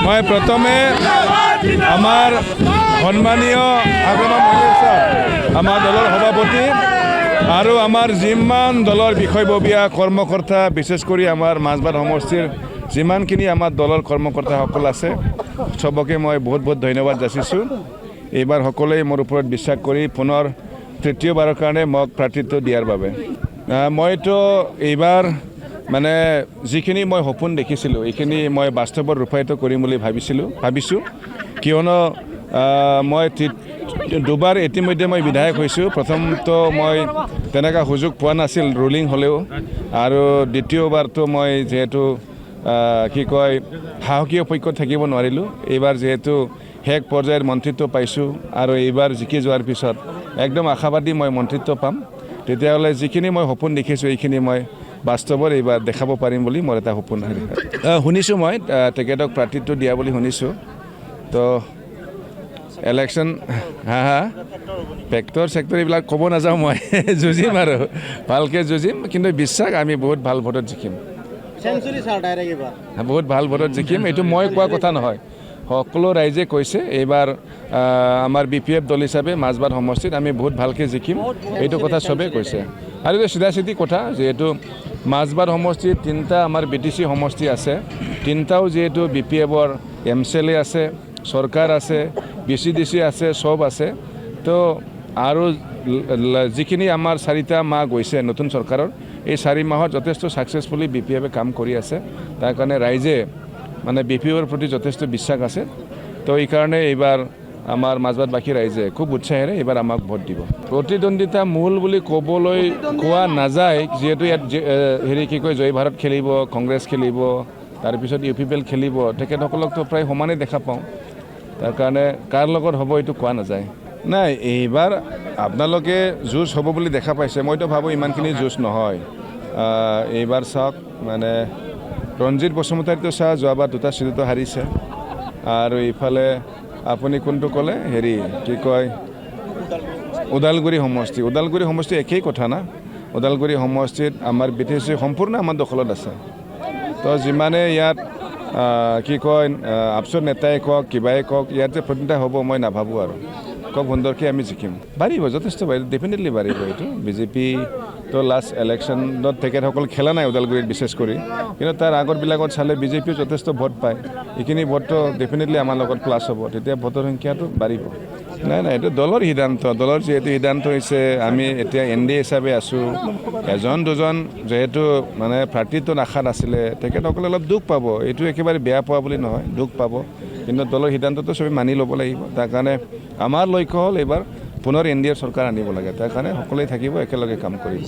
মই প্ৰথমে আমাৰ সন্মানীয় আগমন আমাৰ দলৰ সভাপতি আৰু আমাৰ যিমান দলৰ বিষয়ববীয়া কৰ্মকৰ্তা বিশেষ কৰি আমাৰ মাজবাট সমষ্টিৰ যিমানখিনি আমাৰ দলৰ কৰ্মকৰ্তাসকল আছে সবকে মই বহুত বহুত ধন্যবাদ যাচিছোঁ। এইবাৰ সকলোৱে মোৰ ওপৰত বিশ্বাস কৰি পুনৰ তৃতীয়বাৰৰ কাৰণে মোক প্ৰাৰ্থিত্ব দিয়াৰ বাবে মইতো এইবাৰ মানে যিখিনি মই সপোন দেখিছিলোঁ এইখিনি মই বাস্তৱত ৰূপায়িত কৰিম বুলি ভাবিছোঁ কিয়নো মই দুবাৰ ইতিমধ্যে মই বিধায়ক হৈছোঁ। প্ৰথমটো মই তেনেকুৱা সুযোগ পোৱা নাছিল ৰুলিং হ'লেও আৰু দ্বিতীয়বাৰটো মই যিহেতু কি কয় সাহসীয় পক্ষত থাকিব নোৱাৰিলোঁ। এইবাৰ যিহেতু শেষ পৰ্যায়ৰ মন্ত্ৰিত্ব পাইছোঁ আৰু এইবাৰ জিকি যোৱাৰ পিছত একদম আশাবাদী মই মন্ত্ৰিত্ব পাম। তেতিয়াহ'লে যিখিনি মই সপোন দেখিছোঁ এইখিনি মই বাস্তৱত এইবাৰ দেখাব পাৰিম বুলি মোৰ এটা সপোন শুনিছোঁ। মই তেখেতক প্ৰাৰ্থিত্ব দিয়া বুলি শুনিছোঁ। তো ইলেকশ্যন ফেক্টৰ এইবিলাক ক'ব নাযাওঁ মই যুঁজিম আৰু ভালকৈ যুঁজিম কিন্তু বিশ্বাস আমি বহুত ভাল ভোটত জিকিম। বহুত ভাল ভোটত জিকিম এইটো মই কোৱা কথা নহয়, সকলো ৰাইজে কৈছে এইবাৰ আমাৰ BPF দল হিচাপে মাজবাট সমষ্টিত আমি বহুত ভালকৈ জিকিম এইটো কথা চবেই কৈছে। আৰু এইটো চিধা কথা যিহেতু মাজবাট সমষ্টিত 3টা আমাৰ BTC সমষ্টি আছে, 3টাও যিহেতু BPFৰ MCLA আছে, চৰকাৰ আছে, BCDC আছে, চব আছে। তো আৰু যিখিনি আমাৰ 4টা মাহ গৈছে নতুন চৰকাৰৰ এই 4 মাহত যথেষ্ট ছাকচেছফুলি BPFে কাম কৰি আছে। তাৰ কাৰণে ৰাইজে মানে BPFৰ প্ৰতি যথেষ্ট বিশ্বাস আছে। তো এইকাৰণে এইবাৰ আমাৰ মাজবাটবাসী ৰাইজে খুব উৎসাহেৰে এইবাৰ আমাক ভোট দিব। প্ৰতিদ্বন্দ্বিতা মূল বুলি ক'বলৈ কোৱা নাযায় যিহেতু ইয়াত কি কয় জয় ভাৰত খেলিব, কংগ্ৰেছ খেলিব, তাৰপিছত UPPL খেলিব, তেখেতসকলকতো প্ৰায় সমানেই দেখা পাওঁ। তাৰ কাৰণে কাৰ লগত হ'ব এইটো কোৱা নাযায়। নাই এইবাৰ আপোনালোকে যুঁজ হ'ব বুলি দেখা পাইছে, মইতো ভাবোঁ ইমানখিনি যুঁজ নহয়। এইবাৰ চাওক মানে ৰঞ্জিত বসুমতাৰীটো যোৱাবাৰ 2টা চিটতো হাৰিছে আৰু ইফালে আপুনি কোনটো ক'লে কি কয় ওদালগুৰি সমষ্টি একেই কথা না। ওদালগুৰি সমষ্টিত আমাৰ BTC সম্পূৰ্ণ আমাৰ দখলত আছে। তো যিমানে ইয়াত কি কয় আপচৰ নেতাই কওক কিবাই কওক ইয়াত যে প্ৰতিনিধিত্ব হ'ব মই নাভাবোঁ আৰু খুব সুন্দৰকৈ আমি জিকিম। বাঢ়িব যথেষ্ট বাঢ়িব, ডেফিনেটলি বাঢ়িব। এইটো BJP তো লাষ্ট ইলেকশ্যনত তেখেতসকল খেলা নাই ওদালগুৰিত বিশেষ কৰি, কিন্তু তাৰ আগৰবিলাকত চালে BJP যথেষ্ট ভোট পায়। এইখিনি ভোটটো ডেফিনেটলি আমাৰ লগত প্লাছ হ'ব, তেতিয়া ভোটৰ সংখ্যাটো বাঢ়িব। নাই এইটো দলৰ সিদ্ধান্ত, দলৰ যিহেতু সিদ্ধান্ত হৈছে আমি এতিয়া NDA হিচাপে আছোঁ। এজন দুজন যিহেতু মানে প্ৰাৰ্থীত্ব আশাত আছিলে তেখেতসকলে অলপ দুখ পাব, এইটো একেবাৰে বেয়া পোৱা বুলি নহয়, দুখ পাব। কিন্তু দলৰ সিদ্ধান্তটো চবেই মানি ল'ব লাগিব। তাৰ কাৰণে আমাৰ লক্ষ্য হ'ল এইবাৰ পুনৰ NDA চৰকাৰ আনিব লাগে। তাৰ কাৰণে সকলোৱে থাকিব, একেলগে কাম কৰিব।